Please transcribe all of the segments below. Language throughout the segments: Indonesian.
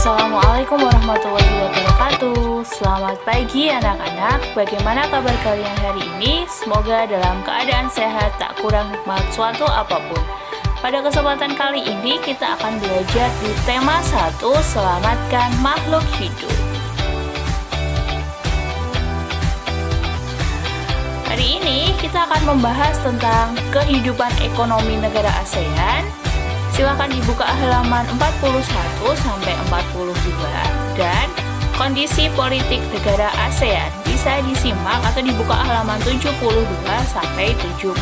Assalamualaikum warahmatullahi wabarakatuh. Selamat pagi anak-anak. Bagaimana kabar kalian hari ini? Semoga dalam keadaan sehat, tak kurang nikmat suatu apapun. Pada kesempatan kali ini kita akan belajar di tema 1, selamatkan makhluk hidup. Hari ini kita akan membahas tentang kehidupan ekonomi negara ASEAN. Silakan dibuka halaman 41 sampai 42 dan kondisi politik negara ASEAN bisa disimak atau dibuka halaman 72 sampai 75.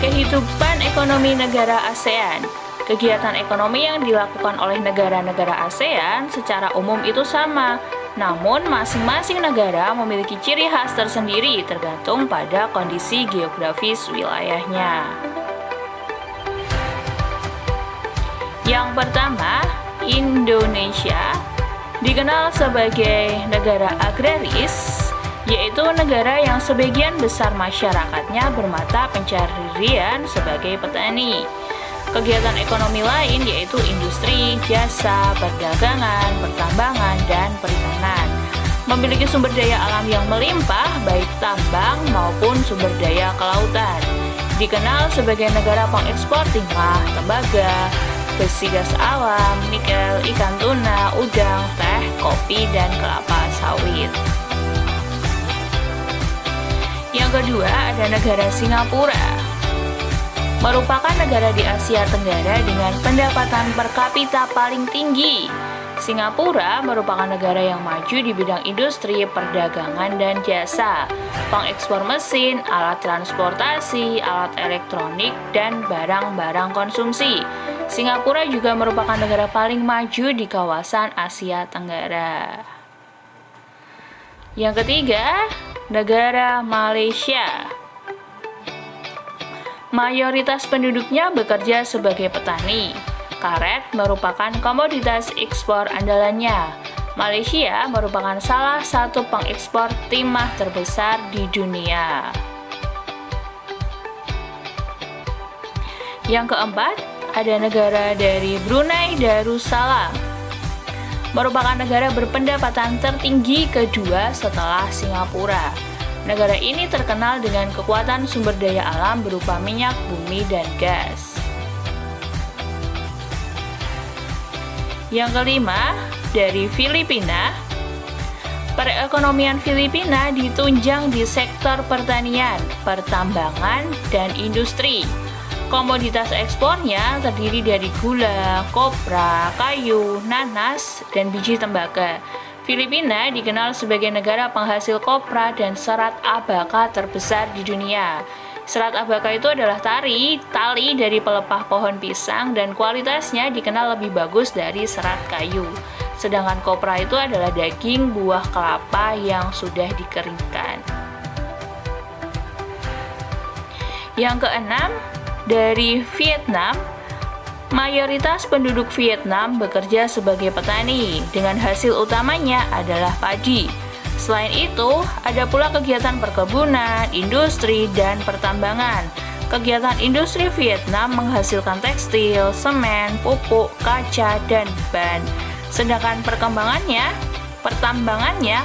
Kehidupan ekonomi negara ASEAN. Kegiatan ekonomi yang dilakukan oleh negara-negara ASEAN secara umum itu sama. Namun, masing-masing negara memiliki ciri khas tersendiri tergantung pada kondisi geografis wilayahnya. Yang pertama, Indonesia dikenal sebagai negara agraris, yaitu negara yang sebagian besar masyarakatnya bermata pencaharian sebagai petani. Kegiatan ekonomi lain yaitu industri, jasa, perdagangan, pertambangan, dan perikanan. Memiliki sumber daya alam yang melimpah, baik tambang maupun sumber daya kelautan. Dikenal sebagai negara pengekspor timah, tembaga, besi gas alam, nikel, ikan tuna, udang, teh, kopi, dan kelapa sawit. Yang kedua ada negara Singapura. Merupakan negara di Asia Tenggara dengan pendapatan per kapita paling tinggi. Singapura merupakan negara yang maju di bidang industri, perdagangan, dan jasa, pengekspor mesin, alat transportasi, alat elektronik, dan barang-barang konsumsi. Singapura juga merupakan negara paling maju di kawasan Asia Tenggara. Yang ketiga, negara Malaysia. Mayoritas penduduknya bekerja sebagai petani. Karet merupakan komoditas ekspor andalannya. Malaysia merupakan salah satu pengekspor timah terbesar di dunia. Yang keempat, ada negara dari Brunei Darussalam. Merupakan negara berpendapatan tertinggi kedua setelah Singapura. Negara ini terkenal dengan kekuatan sumber daya alam berupa minyak, bumi, dan gas. Yang kelima, dari Filipina. Perekonomian Filipina ditunjang di sektor pertanian, pertambangan, dan industri. Komoditas ekspornya terdiri dari gula, kopra, kayu, nanas, dan biji tembaga. Filipina dikenal sebagai negara penghasil kopra dan serat abaka terbesar di dunia. Serat abaka itu adalah tali dari pelepah pohon pisang dan kualitasnya dikenal lebih bagus dari serat kayu. Sedangkan kopra itu adalah daging buah kelapa yang sudah dikeringkan. Yang keenam, dari Vietnam. Mayoritas penduduk Vietnam bekerja sebagai petani, dengan hasil utamanya adalah padi. Selain itu, ada pula kegiatan perkebunan, industri, dan pertambangan. Kegiatan industri Vietnam menghasilkan tekstil, semen, pupuk, kaca, dan ban. Sedangkan pertambangannya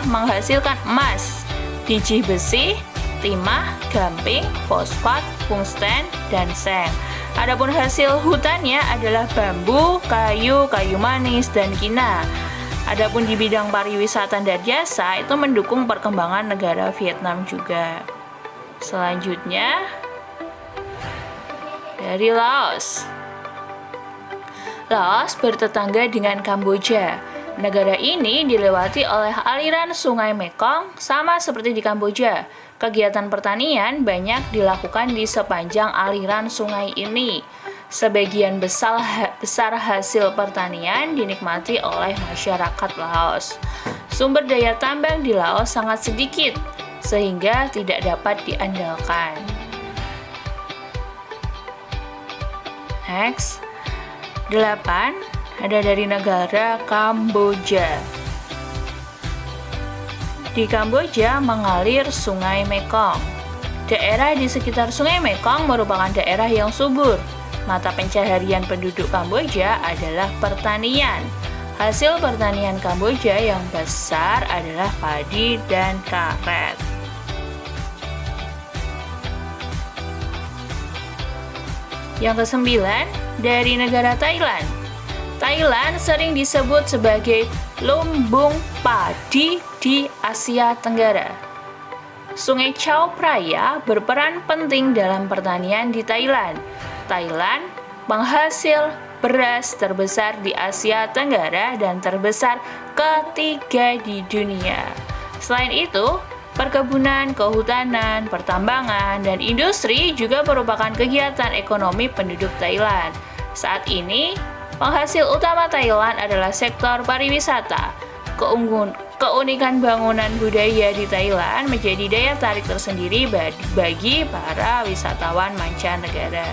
menghasilkan emas, biji besi, timah, gamping, fosfat, tungsten, dan seng. Adapun hasil hutannya adalah bambu, kayu manis, dan kina. Adapun di bidang pariwisata dan jasa itu mendukung perkembangan negara Vietnam juga. Selanjutnya dari Laos. Laos bertetangga dengan Kamboja. Negara ini dilewati oleh aliran Sungai Mekong sama seperti di Kamboja. Kegiatan pertanian banyak dilakukan di sepanjang aliran sungai ini. Sebagian besar hasil pertanian dinikmati oleh masyarakat Laos. Sumber daya tambang di Laos sangat sedikit, sehingga tidak dapat diandalkan. Next, 8. Ada dari negara Kamboja. Di Kamboja mengalir Sungai Mekong. Daerah di sekitar Sungai Mekong merupakan daerah yang subur. mata pencaharian penduduk Kamboja adalah pertanian. Hasil pertanian Kamboja yang besar adalah padi dan karet. Yang kesembilan, dari negara Thailand. Thailand sering disebut sebagai lumbung padi di Asia Tenggara. Sungai Chao Phraya berperan penting dalam pertanian di Thailand. Thailand penghasil beras terbesar di Asia Tenggara dan terbesar ketiga di dunia. Selain itu, perkebunan, kehutanan, pertambangan, dan industri juga merupakan kegiatan ekonomi penduduk Thailand. Saat ini, penghasil utama Thailand adalah sektor pariwisata. Keunikan bangunan budaya di Thailand menjadi daya tarik tersendiri bagi para wisatawan mancanegara.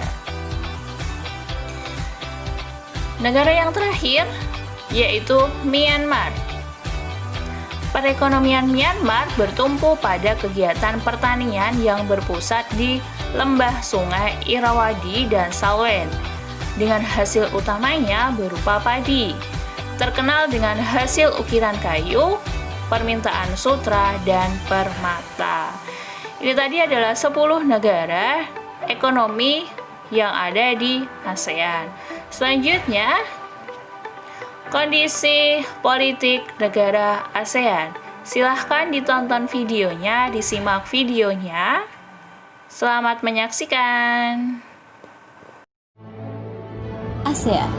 Negara yang terakhir yaitu Myanmar. Perekonomian Myanmar bertumpu pada kegiatan pertanian yang berpusat di lembah sungai Irrawaddy dan Salween, dengan hasil utamanya berupa padi. Terkenal dengan hasil ukiran kayu, permintaan sutra, dan permata. Ini tadi adalah 10 negara ekonomi yang ada di ASEAN. Selanjutnya, kondisi politik negara ASEAN. Silahkan ditonton videonya, disimak videonya. Selamat menyaksikan. ASEAN,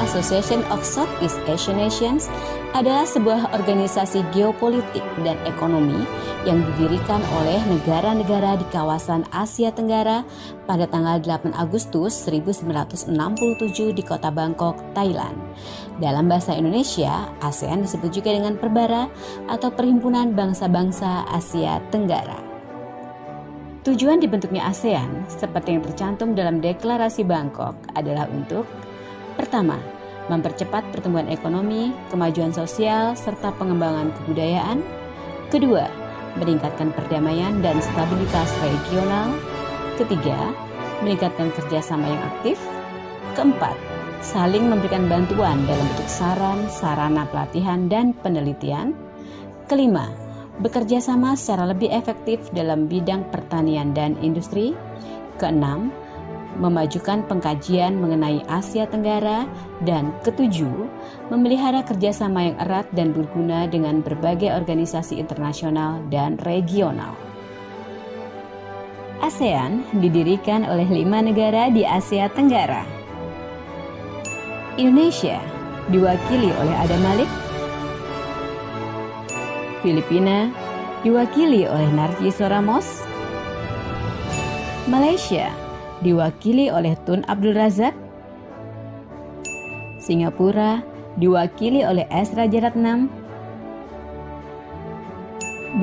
Association of Southeast Asian Nations, adalah sebuah organisasi geopolitik dan ekonomi yang didirikan oleh negara-negara di kawasan Asia Tenggara pada tanggal 8 Agustus 1967 di kota Bangkok, Thailand. Dalam bahasa Indonesia, ASEAN disebut juga dengan Perbara atau Perhimpunan Bangsa-Bangsa Asia Tenggara. Tujuan dibentuknya ASEAN, seperti yang tercantum dalam Deklarasi Bangkok, adalah untuk: pertama, mempercepat pertumbuhan ekonomi, kemajuan sosial, serta pengembangan kebudayaan. Kedua, meningkatkan perdamaian dan stabilitas regional. Ketiga, meningkatkan kerjasama yang aktif. Keempat, saling memberikan bantuan dalam bentuk saran, sarana pelatihan, dan penelitian. Kelima, bekerja sama secara lebih efektif dalam bidang pertanian dan industri. Keenam, memajukan pengkajian mengenai Asia Tenggara. Dan ketujuh, memelihara kerjasama yang erat dan berguna dengan berbagai organisasi internasional dan regional. ASEAN didirikan oleh 5 negara di Asia Tenggara. Indonesia diwakili oleh Adam Malik. Filipina diwakili oleh Narciso Ramos. Malaysia diwakili oleh Tun Abdul Razak. Singapura diwakili oleh S. Rajaratnam.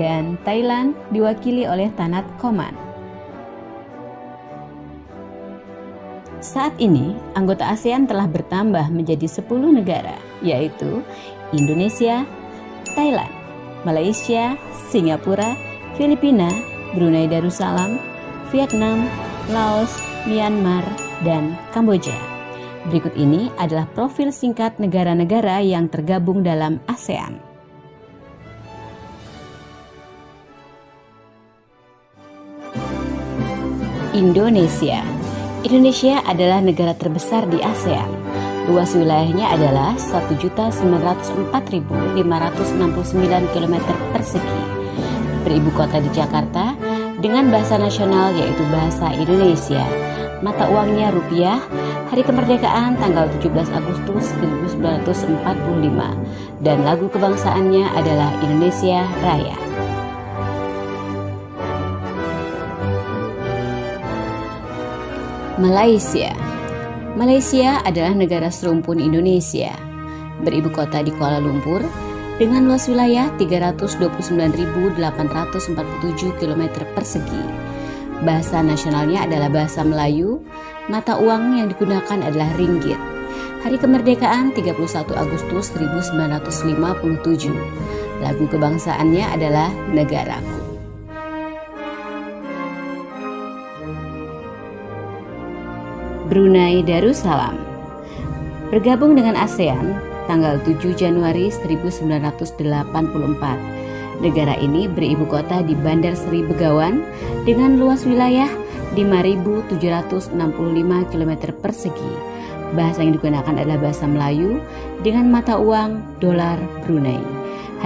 Dan Thailand diwakili oleh Tanat Koman. Saat ini, anggota ASEAN telah bertambah menjadi 10 negara, yaitu Indonesia, Thailand, Malaysia, Singapura, Filipina, Brunei Darussalam, Vietnam, Laos, Myanmar, dan Kamboja. Berikut ini adalah profil singkat negara-negara yang tergabung dalam ASEAN. Indonesia. Indonesia adalah negara terbesar di ASEAN. Luas wilayahnya adalah 1.904.569 km persegi. Beribu kota di Jakarta dengan bahasa nasional yaitu bahasa Indonesia. Mata uangnya rupiah. Hari kemerdekaan tanggal 17 Agustus 1945 dan lagu kebangsaannya adalah Indonesia Raya. Malaysia. Malaysia adalah negara serumpun Indonesia. Beribu kota di Kuala Lumpur dengan luas wilayah 329.847 km persegi. Bahasa nasionalnya adalah bahasa Melayu. Mata uang yang digunakan adalah ringgit. Hari kemerdekaan 31 Agustus 1957. Lagu kebangsaannya adalah Negaraku. Brunei Darussalam. Bergabung dengan ASEAN tanggal 7 Januari 1984. Negara ini beribu kota di Bandar Seri Begawan dengan luas wilayah 5.765 km persegi. Bahasa yang digunakan adalah bahasa Melayu dengan mata uang dolar Brunei.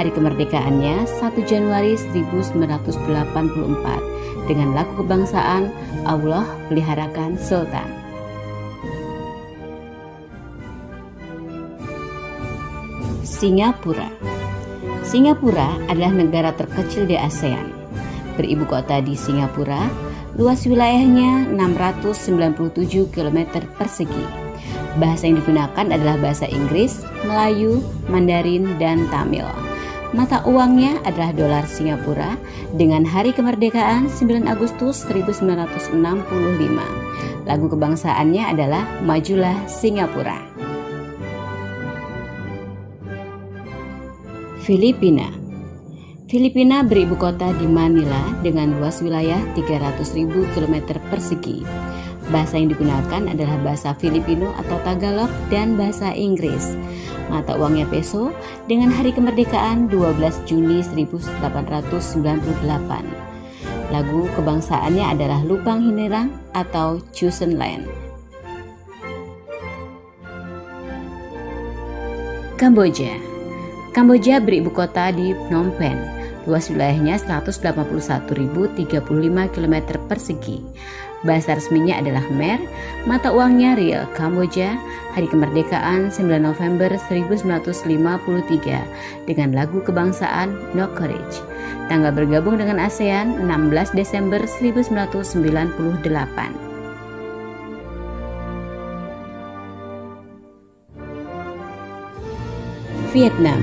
Hari kemerdekaannya 1 Januari 1984 dengan lagu kebangsaan Allah Peliharakan Sultan. Singapura. Singapura adalah negara terkecil di ASEAN. Beribu kota di Singapura, luas wilayahnya 697 km persegi. Bahasa yang digunakan adalah bahasa Inggris, Melayu, Mandarin, dan Tamil. Mata uangnya adalah dolar Singapura dengan hari kemerdekaan 9 Agustus 1965. Lagu kebangsaannya adalah Majulah Singapura. Filipina. Filipina beribu kota di Manila dengan luas wilayah 300.000 km persegi. Bahasa yang digunakan adalah bahasa Filipino atau Tagalog dan bahasa Inggris. Mata uangnya peso dengan hari kemerdekaan 12 Juni 1898. Lagu kebangsaannya adalah Lupang Hinirang atau Chosen Land. Kamboja. Kamboja beribu kota di Phnom Penh. Luas wilayahnya 181.035 km persegi. Bahasa resminya adalah Khmer, mata uangnya Riel Kamboja, hari kemerdekaan 9 November 1953 dengan lagu kebangsaan No Courage. Tanggal bergabung dengan ASEAN 16 Desember 1998. Vietnam.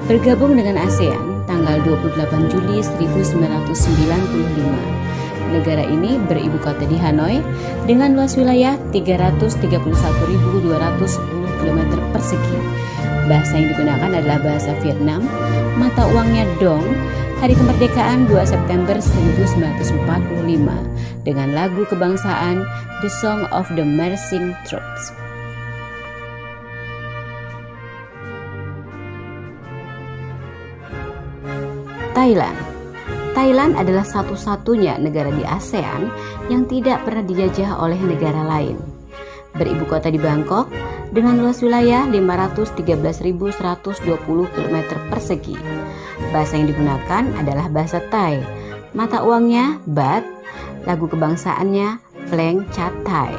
Bergabung dengan ASEAN tanggal 28 Juli 1995. Negara ini beribu kota di Hanoi dengan luas wilayah 331.210 km persegi. Bahasa yang digunakan adalah bahasa Vietnam, mata uangnya Dong, hari kemerdekaan 2 September 1945 dengan lagu kebangsaan The Song of the Marching Troops. Thailand. Thailand adalah satu-satunya negara di ASEAN yang tidak pernah dijajah oleh negara lain. Beribu kota di Bangkok dengan luas wilayah 513.120 km persegi. Bahasa yang digunakan adalah bahasa Thai. Mata uangnya Baht, lagu kebangsaannya Phleng Chat Thai.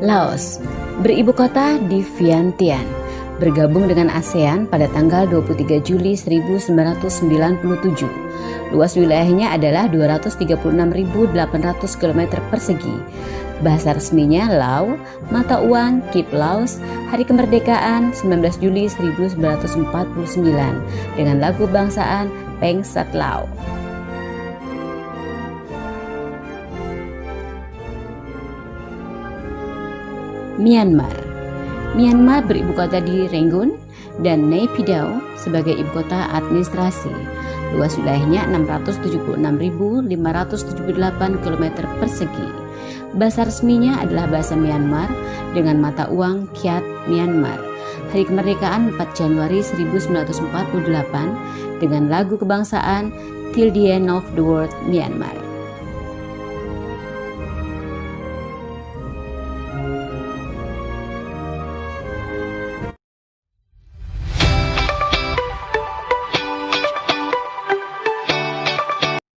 Laos. Beribu kota di Vientiane. Bergabung dengan ASEAN pada tanggal 23 Juli 1997. Luas wilayahnya adalah 236.800 km persegi. Bahasa resminya Lao, mata uang Kip Laos, hari kemerdekaan 19 Juli 1949 dengan lagu kebangsaan Peng Sat Lao. Myanmar. Myanmar beribu kota di Rangoon dan Naypyidaw sebagai ibu kota administrasi. Luas wilayahnya 676.578 km persegi. Bahasa resminya adalah bahasa Myanmar dengan mata uang Kyat Myanmar. Hari kemerdekaan 4 Januari 1948 dengan lagu kebangsaan Till the End of the World Myanmar.